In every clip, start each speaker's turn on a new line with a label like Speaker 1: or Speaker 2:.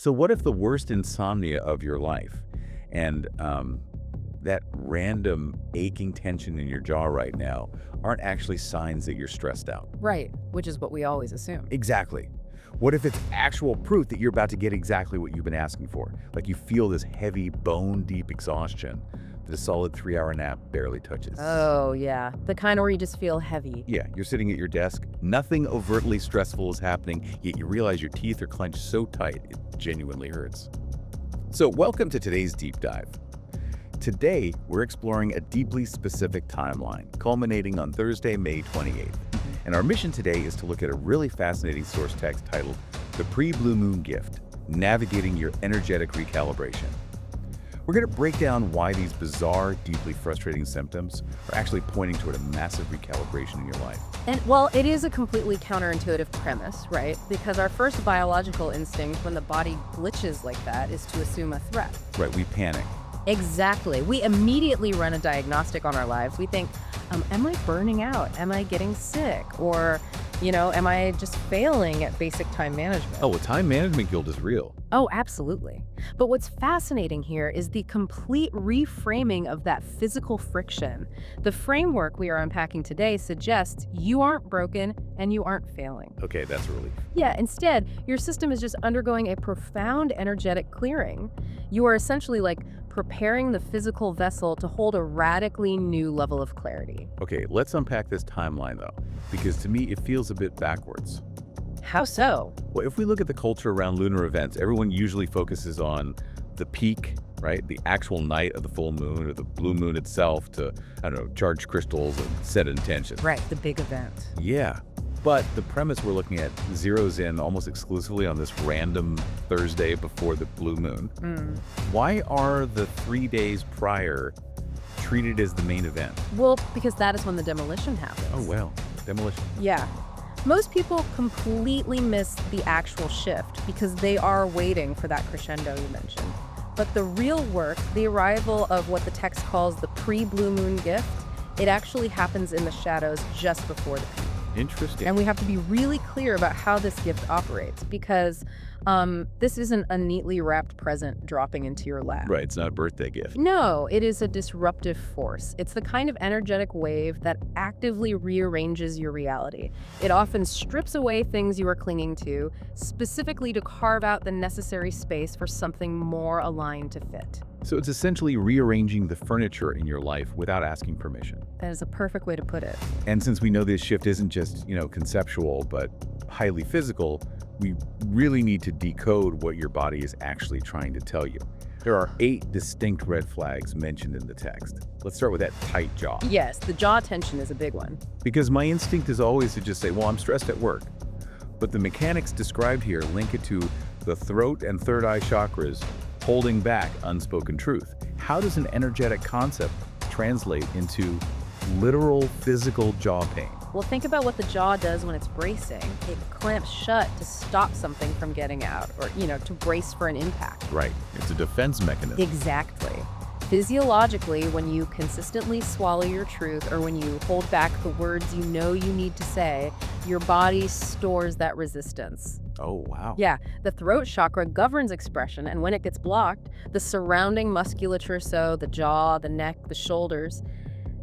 Speaker 1: So what if the worst insomnia of your life and that random aching tension in your jaw right now aren't actually signs that you're stressed out?
Speaker 2: Right, which is what we always assume.
Speaker 1: Exactly. What if it's actual proof that you're about to get exactly what you've been asking for? Like you feel this heavy, bone-deep exhaustion that a solid 3-hour nap barely touches.
Speaker 2: Oh, yeah. The kind where you just feel heavy.
Speaker 1: Yeah, you're sitting at your desk, nothing overtly stressful is happening, yet you realize your teeth are clenched so tight it genuinely hurts. So welcome to today's deep dive. Today, we're exploring a deeply specific timeline, culminating on Thursday, May 28th. And our mission today is to look at a really fascinating source text titled The Pre-Blue Moon Gift, Navigating Your Energetic Recalibration. We're going to break down why these bizarre, deeply frustrating symptoms are actually pointing toward a massive recalibration in your life.
Speaker 2: And, well, it is a completely counterintuitive premise, right? Because our first biological instinct when the body glitches like that is to assume a threat.
Speaker 1: Right, we panic.
Speaker 2: Exactly. We immediately run a diagnostic on our lives. We think, am I burning out? Am I getting sick? Or, am I just failing at basic time management?
Speaker 1: Oh, well, time management guilt is real.
Speaker 2: Oh, absolutely. But what's fascinating here is the complete reframing of that physical friction. The framework we are unpacking today suggests you aren't broken and you aren't failing.
Speaker 1: Okay, that's a relief.
Speaker 2: Yeah, instead, your system is just undergoing a profound energetic clearing. You are essentially like preparing the physical vessel to hold a radically new level of clarity.
Speaker 1: Okay, let's unpack this timeline though, because to me it feels a bit backwards.
Speaker 2: How so?
Speaker 1: Well, if we look at the culture around lunar events, everyone usually focuses on the peak, right? The actual night of the full moon or the blue moon itself to, charge crystals and set intentions.
Speaker 2: Right, the big event.
Speaker 1: Yeah, but the premise we're looking at zeroes in almost exclusively on this random Thursday before the blue moon. Why are the 3 days prior treated as the main event?
Speaker 2: Well, because that is when the demolition happens.
Speaker 1: Oh, well, demolition.
Speaker 2: Yeah. Most people completely miss the actual shift because they are waiting for that crescendo you mentioned. But the real work, the arrival of what the text calls the pre-blue moon gift, it actually happens in the shadows just before the peak.
Speaker 1: Interesting.
Speaker 2: And we have to be really clear about how this gift operates because this isn't a neatly wrapped present dropping into your lap.
Speaker 1: Right, it's not a birthday gift.
Speaker 2: No, it is a disruptive force. It's the kind of energetic wave that actively rearranges your reality. It often strips away things you are clinging to, specifically to carve out the necessary space for something more aligned to fit.
Speaker 1: So it's essentially rearranging the furniture in your life without asking permission.
Speaker 2: That is a perfect way to put it.
Speaker 1: And since we know this shift isn't just, conceptual, but highly physical, we really need to decode what your body is actually trying to tell you. There are 8 distinct red flags mentioned in the text. Let's start with that tight jaw.
Speaker 2: Yes, the jaw tension is a big one.
Speaker 1: Because my instinct is always to just say, well, I'm stressed at work. But the mechanics described here link it to the throat and third eye chakras holding back unspoken truth. How does an energetic concept translate into literal physical jaw pain?
Speaker 2: Well, think about what the jaw does when it's bracing. It clamps shut to stop something from getting out or, to brace for an impact.
Speaker 1: Right. It's a defense mechanism.
Speaker 2: Exactly. Physiologically, when you consistently swallow your truth or when you hold back the words you know you need to say, your body stores that resistance.
Speaker 1: Oh, wow.
Speaker 2: Yeah, the throat chakra governs expression, and when it gets blocked, the surrounding musculature, so the jaw, the neck, the shoulders,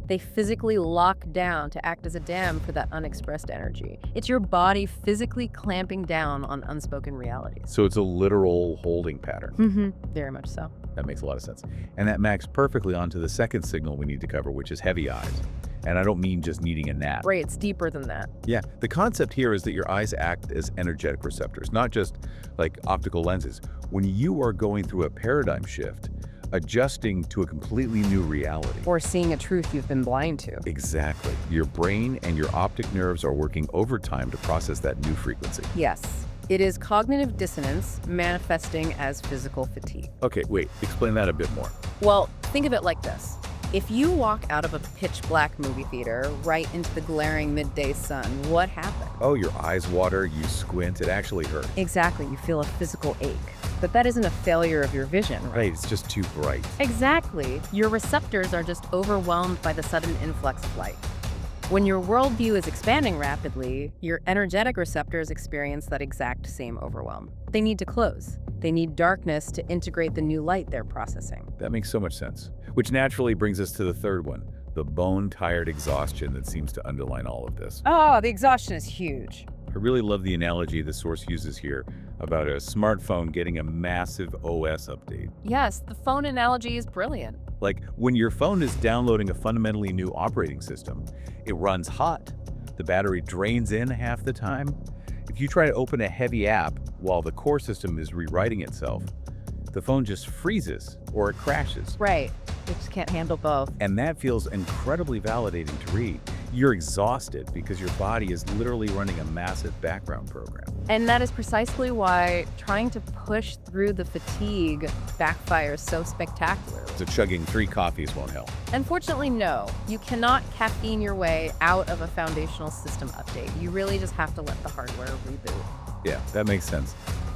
Speaker 2: they physically lock down to act as a dam for that unexpressed energy. It's your body physically clamping down on unspoken realities.
Speaker 1: So it's a literal holding pattern.
Speaker 2: Very much so.
Speaker 1: That makes a lot of sense. And that maps perfectly onto the second signal we need to cover, which is heavy eyes. And I don't mean just needing a nap.
Speaker 2: Right, it's deeper than that.
Speaker 1: Yeah, the concept here is that your eyes act as energetic receptors, not just like optical lenses. When you are going through a paradigm shift, adjusting to a completely new reality.
Speaker 2: Or seeing a truth you've been blind to.
Speaker 1: Exactly. Your brain and your optic nerves are working overtime to process that new frequency.
Speaker 2: Yes. It is cognitive dissonance manifesting as physical fatigue.
Speaker 1: Okay, wait, explain that a bit more.
Speaker 2: Well, think of it like this. If you walk out of a pitch black movie theater right into the glaring midday sun, what happens?
Speaker 1: Oh, your eyes water, you squint, it actually hurts.
Speaker 2: Exactly, you feel a physical ache. But that isn't a failure of your vision, right?
Speaker 1: Right, it's just too bright.
Speaker 2: Exactly. Your receptors are just overwhelmed by the sudden influx of light. When your worldview is expanded, expanding rapidly, your energetic receptors experience that exact same overwhelm. They need to close. They need darkness to integrate the new light they're processing.
Speaker 1: That makes so much sense. Which naturally brings us to the third one, the bone-tired exhaustion that seems to underline all of this.
Speaker 2: Oh, the exhaustion is huge.
Speaker 1: I really love the analogy the source uses here about a smartphone getting a massive OS update.
Speaker 2: Yes, the phone analogy is brilliant.
Speaker 1: Like when your phone is downloading a fundamentally new operating system, it runs hot, the battery drains in half the time. If you try to open a heavy app while the core system is rewriting itself, the phone just freezes or it crashes.
Speaker 2: Right. It just can't handle both.
Speaker 1: And that feels incredibly validating to read. You're exhausted because your body is literally running a massive background program.
Speaker 2: And that is precisely why trying to push through the fatigue backfires so spectacularly.
Speaker 1: So chugging 3 coffees won't help.
Speaker 2: Unfortunately, no. You cannot caffeine your way out of a foundational system update. You really just have to let the hardware reboot.
Speaker 1: Yeah, that makes sense.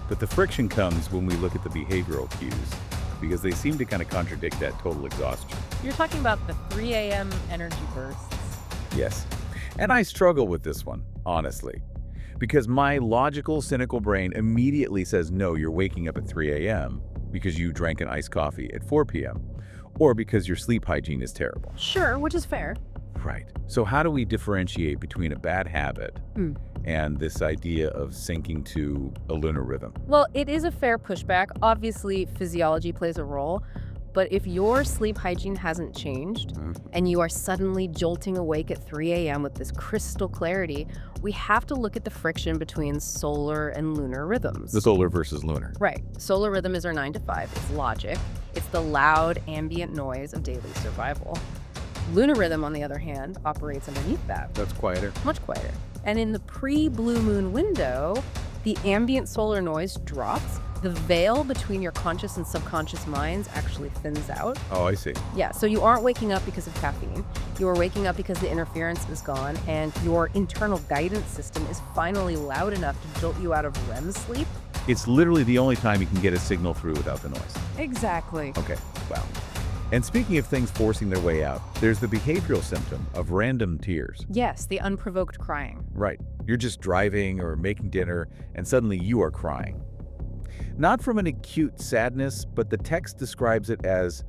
Speaker 1: But the friction comes when we look at the behavioral cues, because they seem to kind of contradict that total exhaustion.
Speaker 2: You're talking about the 3 a.m. energy bursts.
Speaker 1: Yes. And I struggle with this one, honestly, because my logical, cynical brain immediately says, no, you're waking up at 3 a.m. because you drank an iced coffee at 4 p.m. or because your sleep hygiene is terrible.
Speaker 2: Sure, which is fair.
Speaker 1: Right. So how do we differentiate between a bad habit and this idea of syncing to a lunar rhythm?
Speaker 2: Well, it is a fair pushback. Obviously, physiology plays a role. But if your sleep hygiene hasn't changed and you are suddenly jolting awake at 3 a.m. with this crystal clarity, we have to look at the friction between solar and lunar rhythms.
Speaker 1: The solar versus lunar.
Speaker 2: Right. Solar rhythm is our 9 to 5. It's logic. It's the loud ambient noise of daily survival. Lunar rhythm, on the other hand, operates underneath that.
Speaker 1: That's quieter.
Speaker 2: Much quieter. And in the pre-blue moon window, the ambient solar noise drops. The veil between your conscious and subconscious minds actually thins out.
Speaker 1: Oh, I see.
Speaker 2: Yeah, so you aren't waking up because of caffeine. You are waking up because the interference is gone and your internal guidance system is finally loud enough to jolt you out of REM sleep.
Speaker 1: It's literally the only time you can get a signal through without the noise.
Speaker 2: Exactly.
Speaker 1: Okay, wow. And speaking of things forcing their way out, there's the behavioral symptom of random tears.
Speaker 2: Yes, the unprovoked crying.
Speaker 1: Right. You're just driving or making dinner, and suddenly you are crying. Not from an acute sadness, but the text describes it as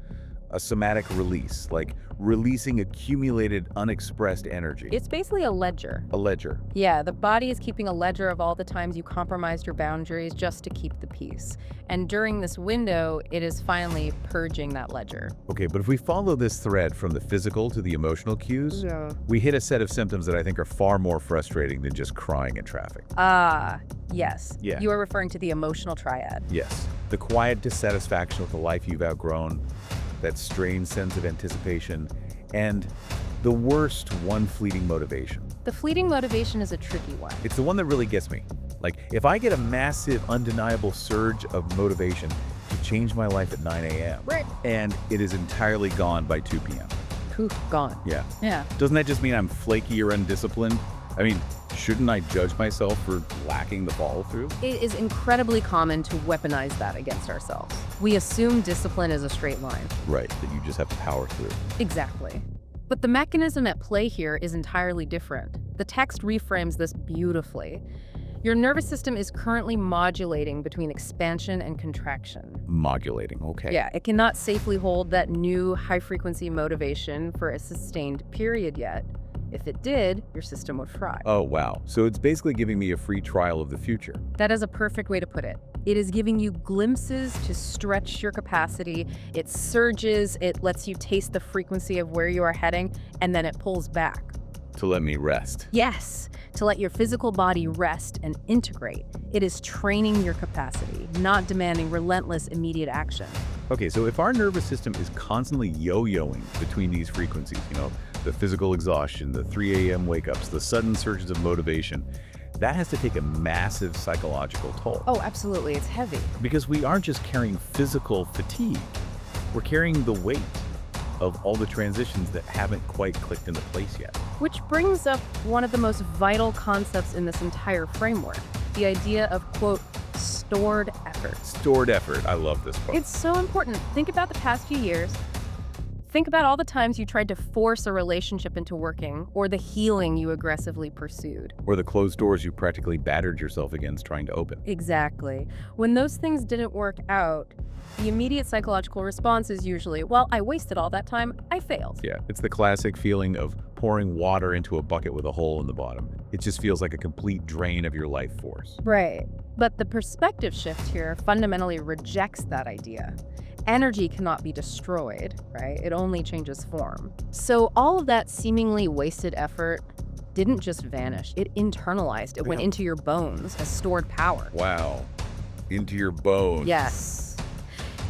Speaker 1: a somatic release, like releasing accumulated unexpressed energy.
Speaker 2: It's basically a ledger.
Speaker 1: A ledger.
Speaker 2: Yeah, the body is keeping a ledger of all the times you compromised your boundaries just to keep the peace. And during this window, it is finally purging that ledger.
Speaker 1: Okay, but if we follow this thread from the physical to the emotional cues, we hit a set of symptoms that I think are far more frustrating than just crying in traffic.
Speaker 2: Ah, yes.
Speaker 1: Yeah.
Speaker 2: You are referring to the emotional triad.
Speaker 1: Yes. The quiet dissatisfaction with the life you've outgrown, that strange sense of anticipation, and the worst, one fleeting motivation.
Speaker 2: The fleeting motivation is a tricky one.
Speaker 1: It's the one that really gets me. Like, if I get a massive, undeniable surge of motivation to change my life at 9 a.m.,
Speaker 2: Right.
Speaker 1: and it is entirely gone by 2 p.m.
Speaker 2: Poof, gone.
Speaker 1: Yeah.
Speaker 2: Yeah.
Speaker 1: Doesn't that just mean I'm flaky or undisciplined? I mean, shouldn't I judge myself for lacking the follow-through?
Speaker 2: It is incredibly common to weaponize that against ourselves. We assume discipline is a straight line.
Speaker 1: Right, that you just have to power through.
Speaker 2: Exactly. But the mechanism at play here is entirely different. The text reframes this beautifully. Your nervous system is currently modulating between expansion and contraction.
Speaker 1: Modulating, okay.
Speaker 2: Yeah, it cannot safely hold that new high-frequency motivation for a sustained period yet. If it did, your system would fry.
Speaker 1: Oh, wow. So it's basically giving me a free trial of the future.
Speaker 2: That is a perfect way to put it. It is giving you glimpses to stretch your capacity. It surges, it lets you taste the frequency of where you are heading, and then it pulls back.
Speaker 1: To let me rest.
Speaker 2: Yes, to let your physical body rest and integrate. It is training your capacity, not demanding relentless, immediate action.
Speaker 1: Okay, so if our nervous system is constantly yo-yoing between these frequencies, the physical exhaustion, the 3 a.m. wake-ups, the sudden surges of motivation, that has to take a massive psychological toll.
Speaker 2: Oh, absolutely. It's heavy.
Speaker 1: Because we aren't just carrying physical fatigue, we're carrying the weight of all the transitions that haven't quite clicked into place yet.
Speaker 2: Which brings up one of the most vital concepts in this entire framework, the idea of, quote, stored effort.
Speaker 1: Stored effort. I love this part.
Speaker 2: It's so important. Think about the past few years. Think about all the times you tried to force a relationship into working, or the healing you aggressively pursued.
Speaker 1: Or the closed doors you practically battered yourself against trying to open.
Speaker 2: Exactly. When those things didn't work out, the immediate psychological response is usually, well, I wasted all that time, I failed.
Speaker 1: Yeah, it's the classic feeling of pouring water into a bucket with a hole in the bottom. It just feels like a complete drain of your life force.
Speaker 2: Right. But the perspective shift here fundamentally rejects that idea. Energy cannot be destroyed, right? It only changes form. So all of that seemingly wasted effort didn't just vanish. It internalized. It went into your bones as stored power.
Speaker 1: Wow. Into your bones.
Speaker 2: Yes.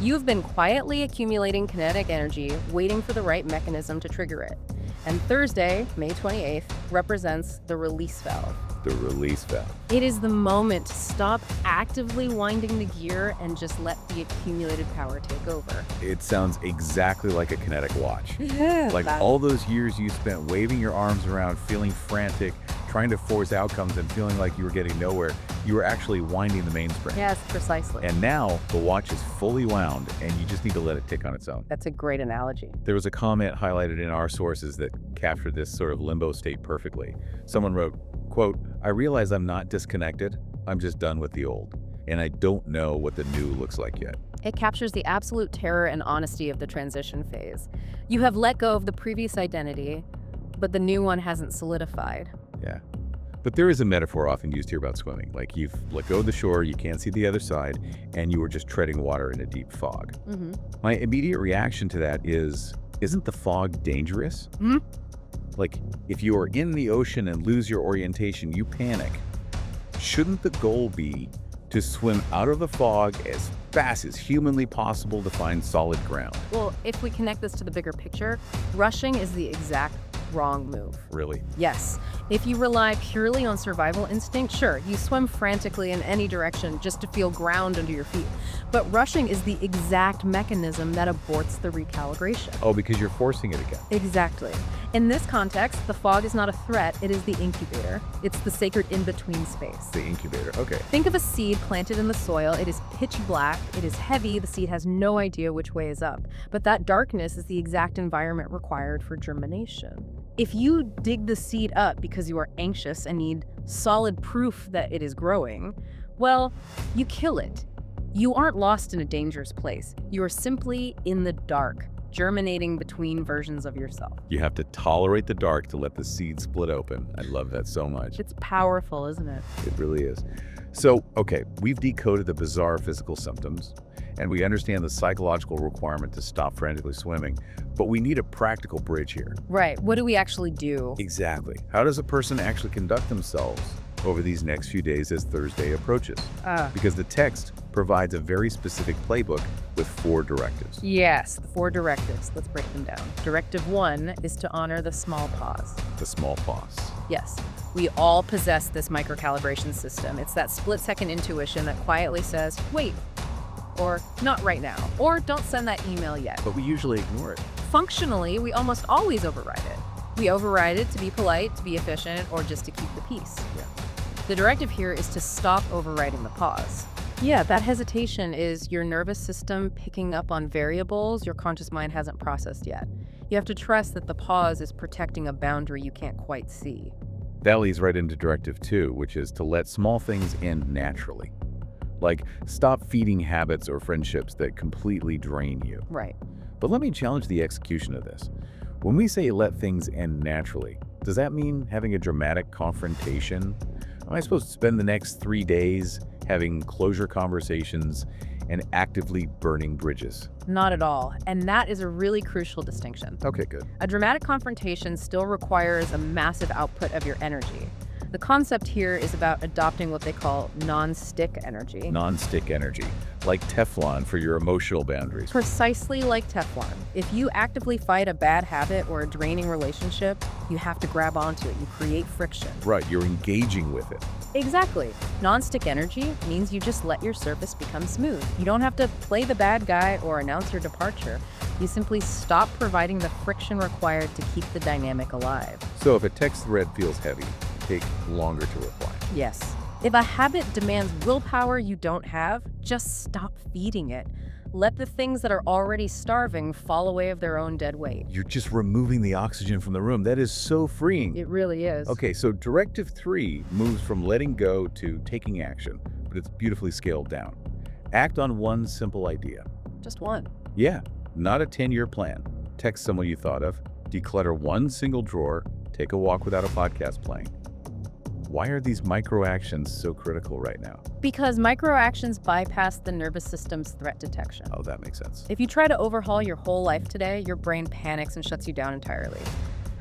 Speaker 2: You've been quietly accumulating kinetic energy, waiting for the right mechanism to trigger it. And Thursday, May 28th, represents the release valve.
Speaker 1: The release valve.
Speaker 2: It is the moment to stop actively winding the gear and just let the accumulated power take over.
Speaker 1: It sounds exactly like a kinetic watch.
Speaker 2: Yeah,
Speaker 1: Like all those years you spent waving your arms around, feeling frantic, trying to force outcomes and feeling like you were getting nowhere, you were actually winding the mainspring.
Speaker 2: Yes, precisely.
Speaker 1: And now the watch is fully wound and you just need to let it tick on its own.
Speaker 2: That's a great analogy.
Speaker 1: There was a comment highlighted in our sources that captured this sort of limbo state perfectly. Someone wrote, quote, "I realize I'm not disconnected, I'm just done with the old. And I don't know what the new looks like yet."
Speaker 2: It captures the absolute terror and honesty of the transition phase. You have let go of the previous identity, but the new one hasn't solidified.
Speaker 1: Yeah. But there is a metaphor often used here about swimming. Like you've let go of the shore, you can't see the other side, and you were just treading water in a deep fog. My immediate reaction to that is, isn't the fog dangerous? Like, if you are in the ocean and lose your orientation, you panic. Shouldn't the goal be to swim out of the fog as fast as humanly possible to find solid ground?
Speaker 2: Well, if we connect this to the bigger picture, rushing is the exact wrong move.
Speaker 1: Really?
Speaker 2: Yes. If you rely purely on survival instinct, sure, you swim frantically in any direction just to feel ground under your feet. But rushing is the exact mechanism that aborts the recalibration.
Speaker 1: Oh, because you're forcing it again.
Speaker 2: Exactly. In this context, the fog is not a threat, it is the incubator. It's the sacred in-between space.
Speaker 1: The incubator, okay.
Speaker 2: Think of a seed planted in the soil. It is pitch black, it is heavy, the seed has no idea which way is up. But that darkness is the exact environment required for germination. If you dig the seed up because you are anxious and need solid proof that it is growing, well, you kill it. You aren't lost in a dangerous place. You are simply in the dark, germinating between versions of yourself.
Speaker 1: You have to tolerate the dark to let the seed split open. I love that so much.
Speaker 2: It's powerful, isn't it?
Speaker 1: It really is. So, okay, we've decoded the bizarre physical symptoms, and we understand the psychological requirement to stop frantically swimming, but we need a practical bridge here.
Speaker 2: Right. What do we actually do?
Speaker 1: Exactly. How does a person actually conduct themselves over these next few days as Thursday approaches? Because the text provides a very specific playbook with 4 directives.
Speaker 2: Yes, the 4 directives. Let's break them down. Directive 1 is to honor the small pause.
Speaker 1: The small pause.
Speaker 2: Yes, we all possess this microcalibration system. It's that split-second intuition that quietly says, wait, or not right now, or don't send that email yet.
Speaker 1: But we usually ignore it.
Speaker 2: Functionally, we almost always override it. We override it to be polite, to be efficient, or just to keep the peace.
Speaker 1: Yeah.
Speaker 2: The directive here is to stop overriding the pause. Yeah, that hesitation is your nervous system picking up on variables your conscious mind hasn't processed yet. You have to trust that the pause is protecting a boundary you can't quite see.
Speaker 1: That leads right into directive 2, which is to let small things end naturally. Like, stop feeding habits or friendships that completely drain you.
Speaker 2: Right.
Speaker 1: But let me challenge the execution of this. When we say let things end naturally, does that mean having a dramatic confrontation? Am I supposed to spend the next 3 days having closure conversations and actively burning bridges?
Speaker 2: Not at all. And that is a really crucial distinction.
Speaker 1: Okay, good.
Speaker 2: A dramatic confrontation still requires a massive output of your energy. The concept here is about adopting what they call non-stick energy.
Speaker 1: Non-stick energy, like Teflon for your emotional boundaries.
Speaker 2: Precisely like Teflon. If you actively fight a bad habit or a draining relationship, you have to grab onto it. You create friction.
Speaker 1: Right, you're engaging with it.
Speaker 2: Exactly. Non-stick energy means you just let your surface become smooth. You don't have to play the bad guy or announce your departure. You simply stop providing the friction required to keep the dynamic alive.
Speaker 1: So if a text thread feels heavy, take longer to reply.
Speaker 2: Yes. If a habit demands willpower you don't have, just stop feeding it. Let the things that are already starving fall away of their own dead weight.
Speaker 1: You're just removing the oxygen from the room. That is so freeing.
Speaker 2: It really is.
Speaker 1: Okay, so directive 3 moves from letting go to taking action, but it's beautifully scaled down. Act on one simple idea.
Speaker 2: Just one.
Speaker 1: Yeah, not a 10-year plan. Text someone you thought of, declutter one single drawer, take a walk without a podcast playing. Why are these micro actions so critical right now?
Speaker 2: Because micro actions bypass the nervous system's threat detection.
Speaker 1: Oh, that makes sense.
Speaker 2: If you try to overhaul your whole life today, your brain panics and shuts you down entirely.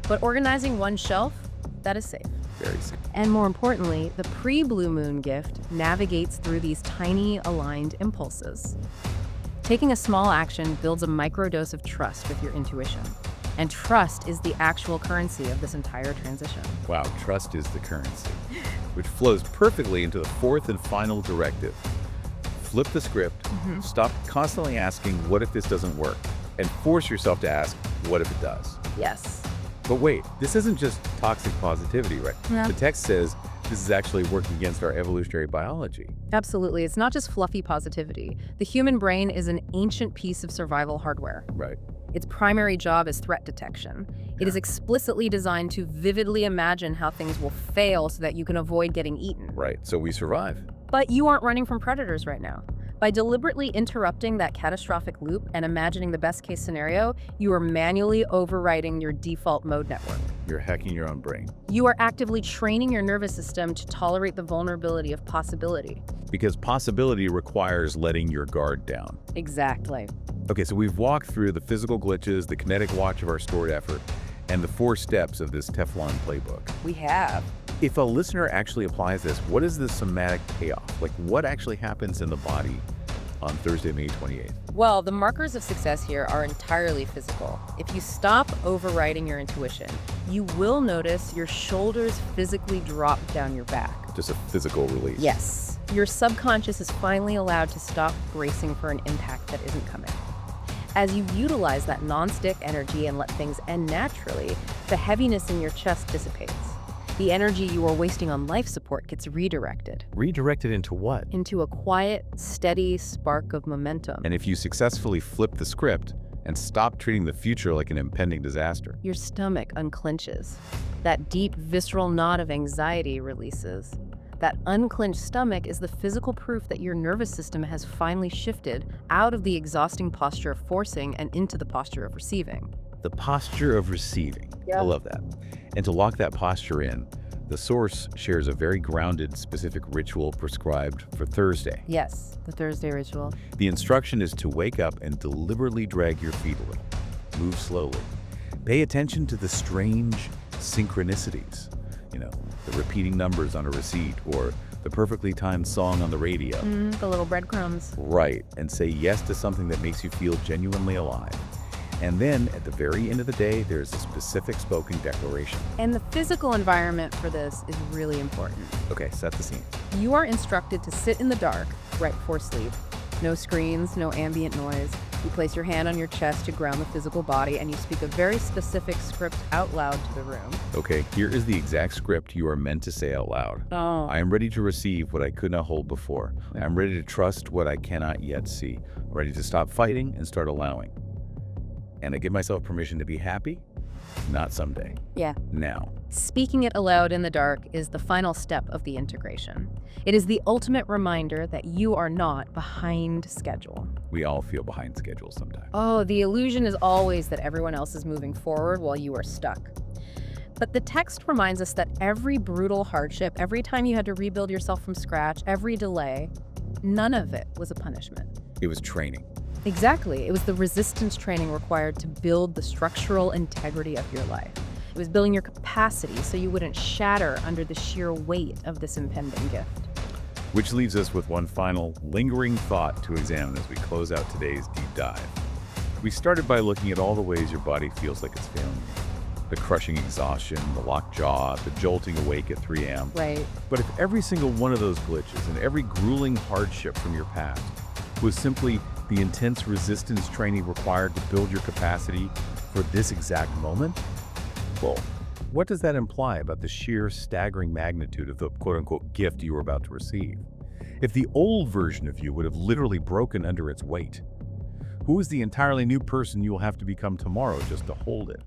Speaker 2: But organizing one shelf, that is safe.
Speaker 1: Very safe.
Speaker 2: And more importantly, the pre-blue moon gift navigates through these tiny aligned impulses. Taking a small action builds a microdose of trust with your intuition. And trust is the actual currency of this entire transition.
Speaker 1: Wow, trust is the currency, which flows perfectly into the fourth and final directive. Flip the script, stop constantly asking, what if this doesn't work? And force yourself to ask, what if it does?
Speaker 2: Yes.
Speaker 1: But wait, this isn't just toxic positivity, right?
Speaker 2: Yeah.
Speaker 1: The text says this is actually working against our evolutionary biology.
Speaker 2: Absolutely. It's not just fluffy positivity. The human brain is an ancient piece of survival hardware.
Speaker 1: Right.
Speaker 2: Its primary job is threat detection. It is explicitly designed to vividly imagine how things will fail so that you can avoid getting eaten.
Speaker 1: Right, so we survive.
Speaker 2: But you aren't running from predators right now. By deliberately interrupting that catastrophic loop and imagining the best case scenario, you are manually overriding your default mode network.
Speaker 1: You're hacking your own brain.
Speaker 2: You are actively training your nervous system to tolerate the vulnerability of possibility.
Speaker 1: Because possibility requires letting your guard down.
Speaker 2: Exactly.
Speaker 1: Okay, so we've walked through the physical glitches, the kinetic watch of our stored effort, and the 4 steps of this Teflon playbook.
Speaker 2: We have.
Speaker 1: If a listener actually applies this, what is the somatic payoff? Like, what actually happens in the body on Thursday, May 28th?
Speaker 2: Well, the markers of success here are entirely physical. If you stop overriding your intuition, you will notice your shoulders physically drop down your back.
Speaker 1: Just a physical release.
Speaker 2: Yes. Your subconscious is finally allowed to stop bracing for an impact that isn't coming. As you utilize that non-stick energy and let things end naturally, the heaviness in your chest dissipates. The energy you are wasting on life support gets redirected.
Speaker 1: Redirected into what?
Speaker 2: Into a quiet, steady spark of momentum.
Speaker 1: And if you successfully flip the script and stop treating the future like an impending disaster,
Speaker 2: your stomach unclenches. That deep, visceral knot of anxiety releases. That unclenched stomach is the physical proof that your nervous system has finally shifted out of the exhausting posture of forcing and into the posture of receiving.
Speaker 1: the posture of receiving.
Speaker 2: Yeah.
Speaker 1: I love that. And to lock that posture in, the source shares a very grounded, specific ritual prescribed for Thursday.
Speaker 2: Yes, the Thursday ritual.
Speaker 1: The instruction is to wake up and deliberately drag your feet a little. Move slowly. Pay attention to the strange synchronicities. You know, the repeating numbers on a receipt or the perfectly timed song on the radio.
Speaker 2: The little breadcrumbs.
Speaker 1: Right, and say yes to something that makes you feel genuinely alive. And then, at the very end of the day, there's a specific spoken declaration.
Speaker 2: And the physical environment for this is really important.
Speaker 1: Okay, set the scene.
Speaker 2: You are instructed to sit in the dark right before sleep. No screens, no ambient noise. You place your hand on your chest to ground the physical body, and you speak a very specific script out loud to the room.
Speaker 1: Okay, here is the exact script you are meant to say out loud.
Speaker 2: Oh.
Speaker 1: I am ready to receive what I could not hold before. I am ready to trust what I cannot yet see. I'm ready to stop fighting and start allowing. And I give myself permission to be happy, not someday.
Speaker 2: Yeah.
Speaker 1: Now.
Speaker 2: Speaking it aloud in the dark is the final step of the integration. It is the ultimate reminder that you are not behind schedule.
Speaker 1: We all feel behind schedule sometimes.
Speaker 2: Oh, the illusion is always that everyone else is moving forward while you are stuck. But the text reminds us that every brutal hardship, every time you had to rebuild yourself from scratch, every delay, none of it was a punishment.
Speaker 1: It was training.
Speaker 2: Exactly. It was the resistance training required to build the structural integrity of your life. It was building your capacity so you wouldn't shatter under the sheer weight of this impending gift.
Speaker 1: Which leaves us with one final lingering thought to examine as we close out today's deep dive. We started by looking at all the ways your body feels like it's failing you. The crushing exhaustion, the locked jaw, the jolting awake at 3 a.m.
Speaker 2: Right.
Speaker 1: But if every single one of those glitches and every grueling hardship from your past was simply the intense resistance training required to build your capacity for this exact moment, well, What does that imply about the sheer staggering magnitude of the quote-unquote gift you were about to receive? If the old version of you would have literally broken under its weight, who is the entirely new person you will have to become tomorrow just to hold it?